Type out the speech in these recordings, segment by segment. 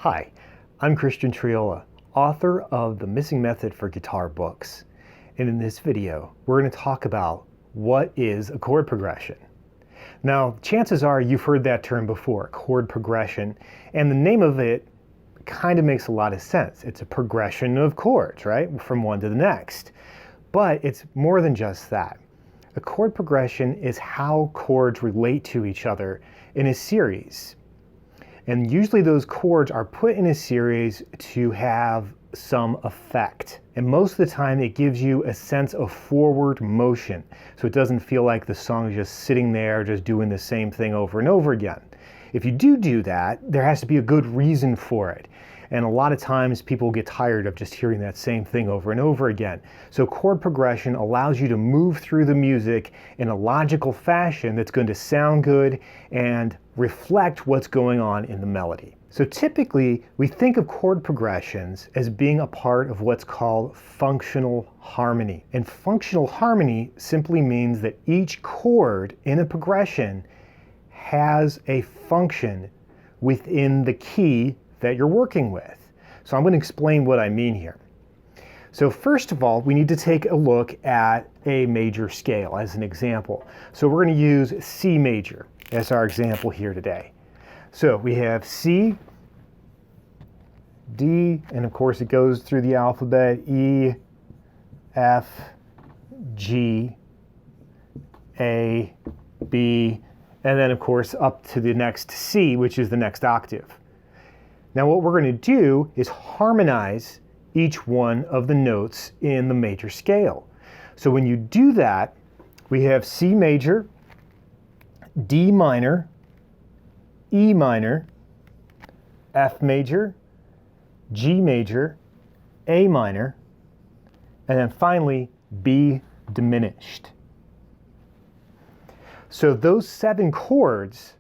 Hi, I'm Christian Triola, author of The Missing Method for Guitar books. And in this video, we're going to talk about what is a chord progression. Now, chances are you've heard that term before, chord progression, and the name of it kind of makes a lot of sense. It's a progression of chords, right, from one to the next. But it's more than just that. A chord progression is how chords relate to each other in a series. And usually those chords are put in a series to have some effect. And most of the time it gives you a sense of forward motion. So it doesn't feel like the song is just sitting there, just doing the same thing over and over again. If you do that, there has to be a good reason for it. And a lot of times people get tired of just hearing that same thing over and over again. So chord progression allows you to move through the music in a logical fashion that's going to sound good and reflect what's going on in the melody. So typically we think of chord progressions as being a part of what's called functional harmony. And functional harmony simply means that each chord in a progression has a function within the key that you're working with. So I'm going to explain what I mean here. So first of all, we need to take a look at a major scale as an example. So we're going to use C major as our example here today. So we have C, D, and of course it goes through the alphabet, E, F, G, A, B, and then of course up to the next C, which is the next octave. Now what we're going to do is harmonize each one of the notes in the major scale. So when you do that, we have C major, D minor, E minor, F major, G major, A minor, and then finally B diminished. So those 7 chords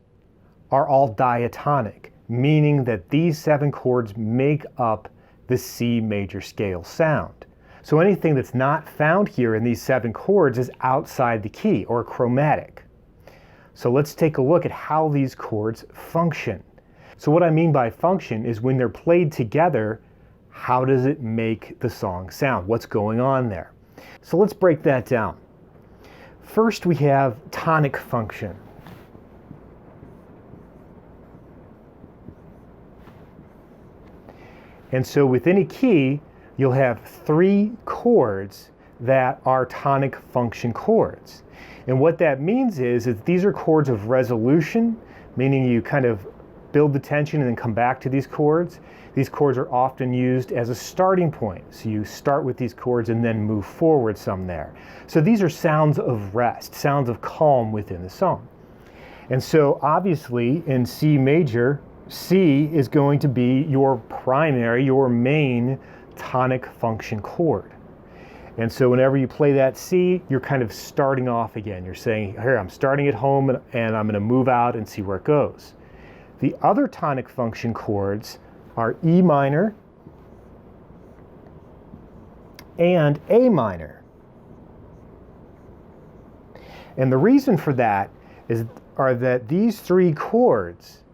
are all diatonic, meaning that these 7 chords make up the C major scale sound. So anything that's not found here in these 7 chords is outside the key or chromatic. So let's take a look at how these chords function. So what I mean by function is when they're played together, how does it make the song sound? What's going on there? So let's break that down. First we have tonic function. And so within a key, you'll have 3 chords that are tonic function chords. And what that means is that these are chords of resolution, meaning you kind of build the tension and then come back to these chords. These chords are often used as a starting point. So you start with these chords and then move forward some there. So these are sounds of rest, sounds of calm within the song. And so obviously in C major, C is going to be your primary, your main tonic function chord. And so whenever you play that C, you're kind of starting off again. You're saying, here, I'm starting at home and I'm going to move out and see where it goes. The other tonic function chords are E minor and A minor. And the reason for that are that these 3 chords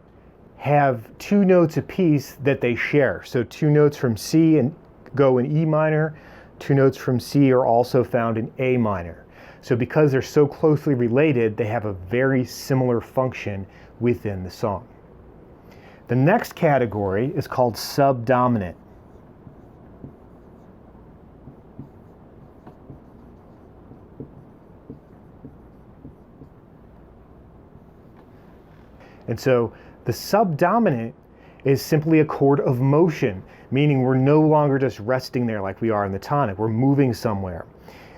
have 2 notes apiece that they share. So 2 notes from C and go in E minor, 2 notes from C are also found in A minor. So because they're so closely related, they have a very similar function within the song. The next category is called subdominant. And so the subdominant is simply a chord of motion, meaning we're no longer just resting there like we are in the tonic. We're moving somewhere.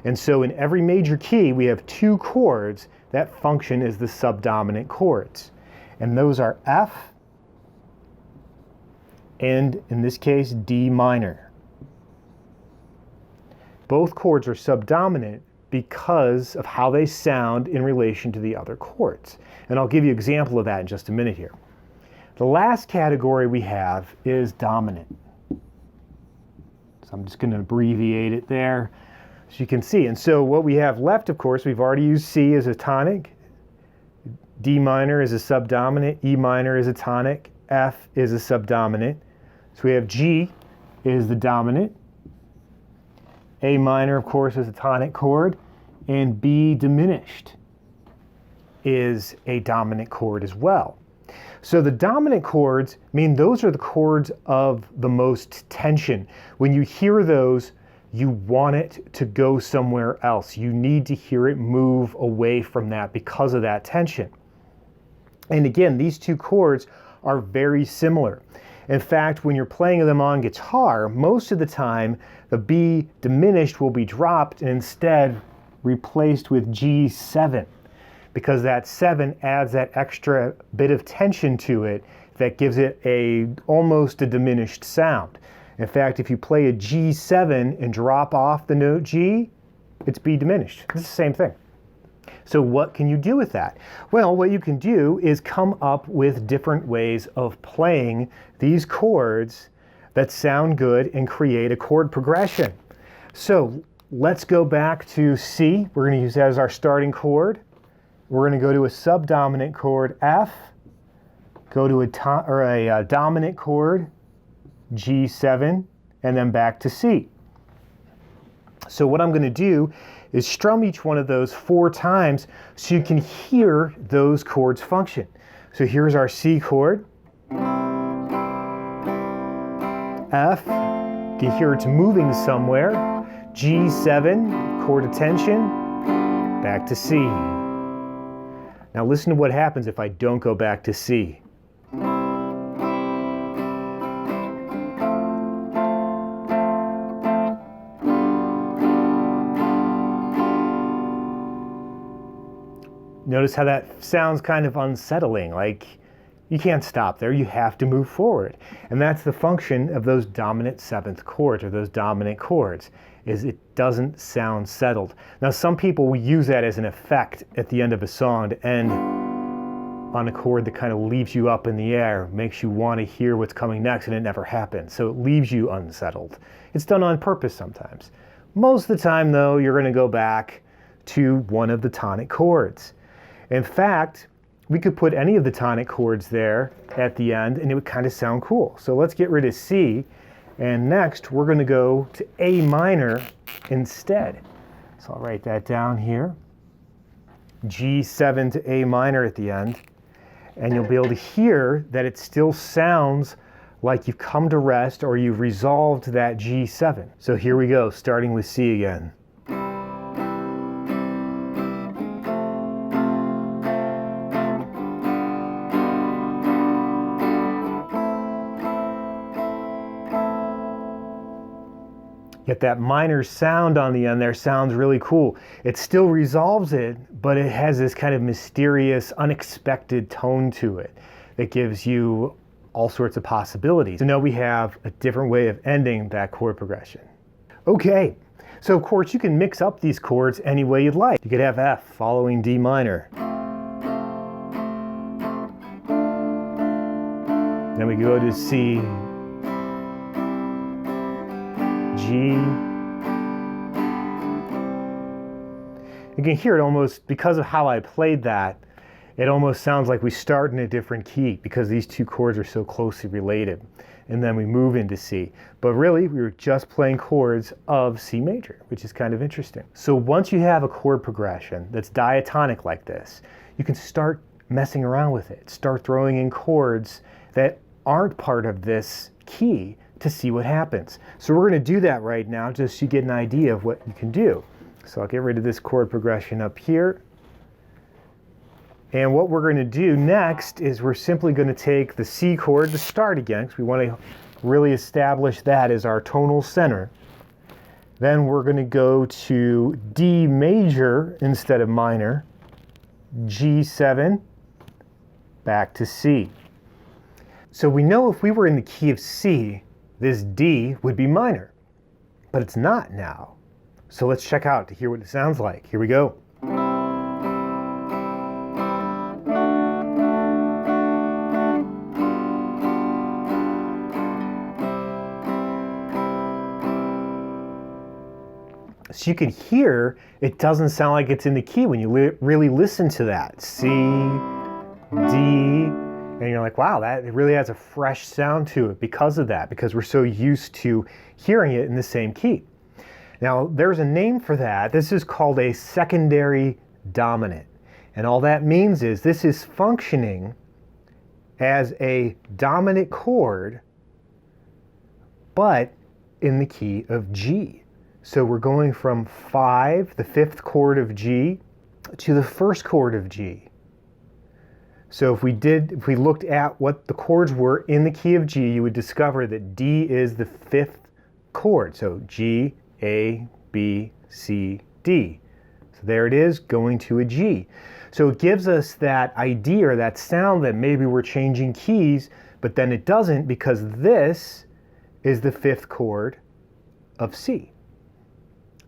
And so in every major key, we have 2 chords that function as the subdominant chords. And those are F and, in this case, D minor. Both chords are subdominant because of how they sound in relation to the other chords. And I'll give you an example of that in just a minute here. The last category we have is dominant. So I'm just going to abbreviate it there so you can see. And so what we have left, of course, we've already used C as a tonic, D minor is a subdominant, E minor is a tonic, F is a subdominant, So we have G is the dominant, A minor, of course, is a tonic chord, and B diminished is a dominant chord as well. So the dominant chords mean those are the chords of the most tension. When you hear those, you want it to go somewhere else. You need to hear it move away from that because of that tension. And again, these two chords are very similar. In fact, when you're playing them on guitar, most of the time the B diminished will be dropped and instead replaced with G7, because that 7 adds that extra bit of tension to it that gives it almost a diminished sound. In fact, if you play a G7 and drop off the note G, it's B diminished. It's the same thing. So what can you do with that? Well, what you can do is come up with different ways of playing these chords that sound good and create a chord progression. So let's go back to C. We're going to use that as our starting chord. We're going to go to a subdominant chord, F, go to a dominant chord, G7, and then back to C. So what I'm going to do is strum each one of those 4 times so you can hear those chords function. So here's our C chord, F, you can hear it's moving somewhere, G7, chord of tension, back to C. Now listen to what happens if I don't go back to C. Notice how that sounds kind of unsettling, like you can't stop there, you have to move forward. And that's the function of those dominant 7th chords, or those dominant chords, is it doesn't sound settled. Now some people will use that as an effect at the end of a song to end on a chord that kind of leaves you up in the air, makes you want to hear what's coming next, and it never happens. So it leaves you unsettled. It's done on purpose sometimes. Most of the time though, you're going to go back to one of the tonic chords. In fact, we could put any of the tonic chords there at the end and it would kind of sound cool. So let's get rid of C, and next we're going to go to A minor instead. So I'll write that down here. G7 to A minor at the end, and you'll be able to hear that it still sounds like you've come to rest or you've resolved that G7. So here we go, starting with C again. Yet that minor sound on the end there sounds really cool. It still resolves it, but it has this kind of mysterious, unexpected tone to it that gives you all sorts of possibilities. So now we have a different way of ending that chord progression. Okay, so of course you can mix up these chords any way you'd like. You could have F following D minor. Then we go to C, G. You can hear it almost, because of how I played that, it almost sounds like we start in a different key because these two chords are so closely related. And then we move into C. But really, we were just playing chords of C major, which is kind of interesting. So once you have a chord progression that's diatonic like this, you can start messing around with it. Start throwing in chords that aren't part of this key to see what happens. So we're going to do that right now just so you get an idea of what you can do. So I'll get rid of this chord progression up here. And what we're going to do next is we're simply going to take the C chord to start again, because we want to really establish that as our tonal center. Then we're going to go to D major instead of minor, G7, back to C. So we know if we were in the key of C, this D would be minor, but it's not now. So let's check out to hear what it sounds like. Here we go. So you can hear it doesn't sound like it's in the key when you really listen to that. C, D, And you're like, wow, that it really has a fresh sound to it because of that, because we're so used to hearing it in the same key. Now, there's a name for that. This is called a secondary dominant. And all that means is this is functioning as a dominant chord, but in the key of G. So we're going from 5, the 5th chord of G, to the 1st chord of G. So if we looked at what the chords were in the key of G, you would discover that D is the 5th chord. So G, A, B, C, D. So there it is, going to a G. So it gives us that idea, or that sound, that maybe we're changing keys, but then it doesn't, because this is the 5th chord of C.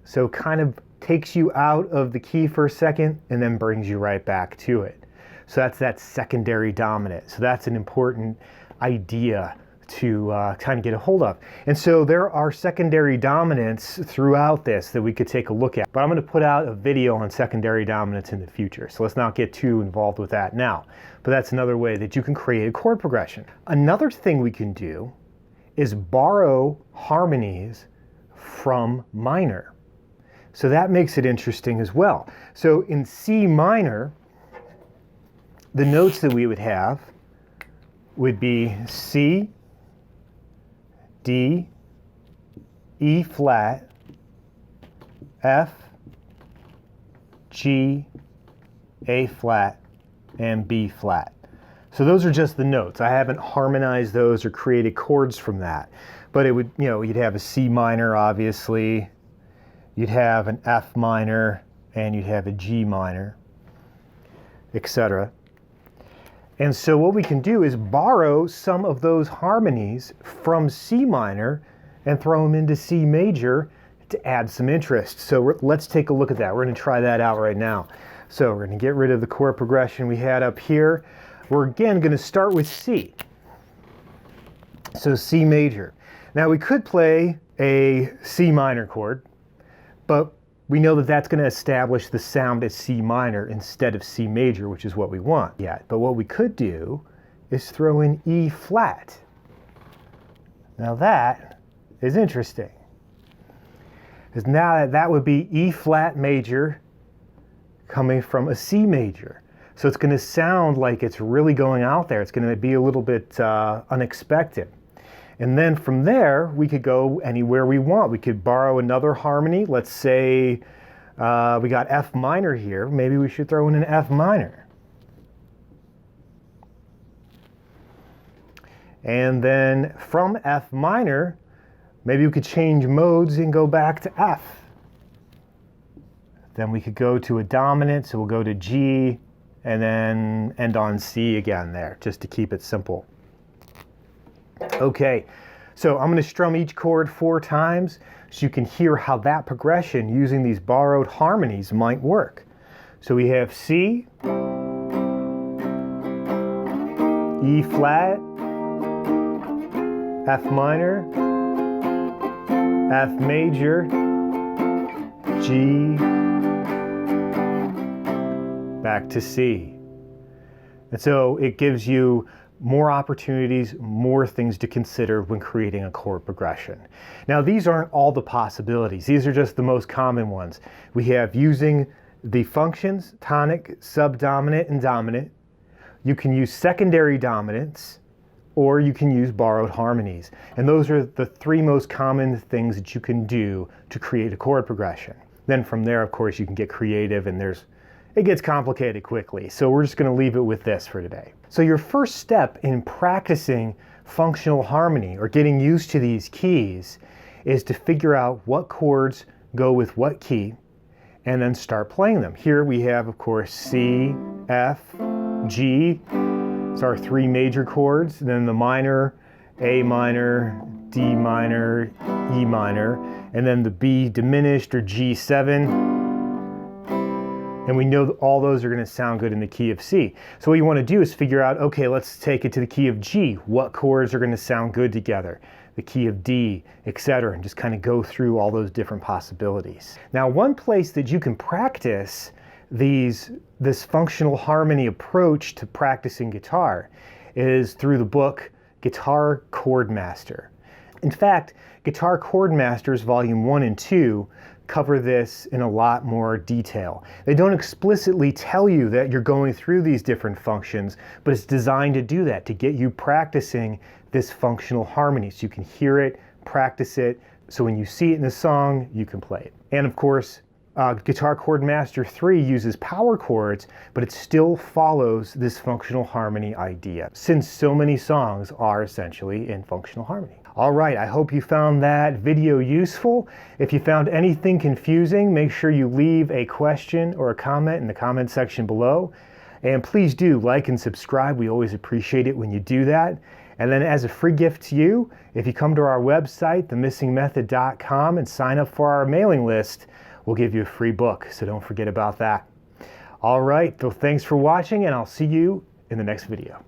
So it kind of takes you out of the key for a second and then brings you right back to it. So that's that secondary dominant. So that's an important idea to kind of get a hold of. And so there are secondary dominants throughout this that we could take a look at. But I'm going to put out a video on secondary dominants in the future. So let's not get too involved with that now. But that's another way that you can create a chord progression. Another thing we can do is borrow harmonies from minor. So that makes it interesting as well. So in C minor, the notes that we would have would be C, D, E flat, F, G, A flat, and B flat. So those are just the notes. I haven't harmonized those or created chords from that. But it would, you'd have a C minor, obviously. You'd have an F minor, and you'd have a G minor, etc. And so what we can do is borrow some of those harmonies from C minor and throw them into C major to add some interest. So let's take a look at that. We're going to try that out right now. So we're going to get rid of the chord progression we had up here. We're again going to start with C. So C major. Now we could play a C minor chord, but we know that that's going to establish the sound as C minor instead of C major, which is what we want. Yeah, but what we could do is throw in E flat. Now that is interesting, because now that would be E flat major coming from a C major. So it's going to sound like it's really going out there. It's going to be a little bit unexpected. And then from there, we could go anywhere we want. We could borrow another harmony. Let's say we got F minor here. Maybe we should throw in an F minor. And then from F minor, maybe we could change modes and go back to F. Then we could go to a dominant, so we'll go to G, and then end on C again there, just to keep it simple. Okay, so I'm going to strum each chord 4 times so you can hear how that progression using these borrowed harmonies might work. So we have C, E flat, F minor, F major, G, back to C. And so it gives you more opportunities, more things to consider when creating a chord progression. Now, these aren't all the possibilities. These are just the most common ones. We have using the functions, tonic, subdominant, and dominant. You can use secondary dominants, or you can use borrowed harmonies. And those are the 3 most common things that you can do to create a chord progression. Then from there, of course, you can get creative, and it gets complicated quickly. So we're just going to leave it with this for today. So your first step in practicing functional harmony, or getting used to these keys, is to figure out what chords go with what key, and then start playing them. Here we have, of course, C, F, G. It's our 3 major chords. And then the minor, A minor, D minor, E minor, and then the B diminished, or G7. And we know that all those are going to sound good in the key of C. So what you want to do is figure out, okay, let's take it to the key of G. What chords are going to sound good together? The key of D, etc. And just kind of go through all those different possibilities. Now, one place that you can practice this functional harmony approach to practicing guitar is through the book Guitar Chord Master. In fact, Guitar Chord Masters Volume 1 and 2 cover this in a lot more detail. They don't explicitly tell you that you're going through these different functions, but it's designed to do that, to get you practicing this functional harmony so you can hear it, practice it, so when you see it in the song, you can play it. And of course, Guitar Chord Master 3 uses power chords, but it still follows this functional harmony idea, since so many songs are essentially in functional harmony. All right, I hope you found that video useful. If you found anything confusing, make sure you leave a question or a comment in the comment section below. And please do like and subscribe. We always appreciate it when you do that. And then as a free gift to you, if you come to our website, themissingmethod.com, and sign up for our mailing list, we'll give you a free book. So don't forget about that. All right, so thanks for watching, and I'll see you in the next video.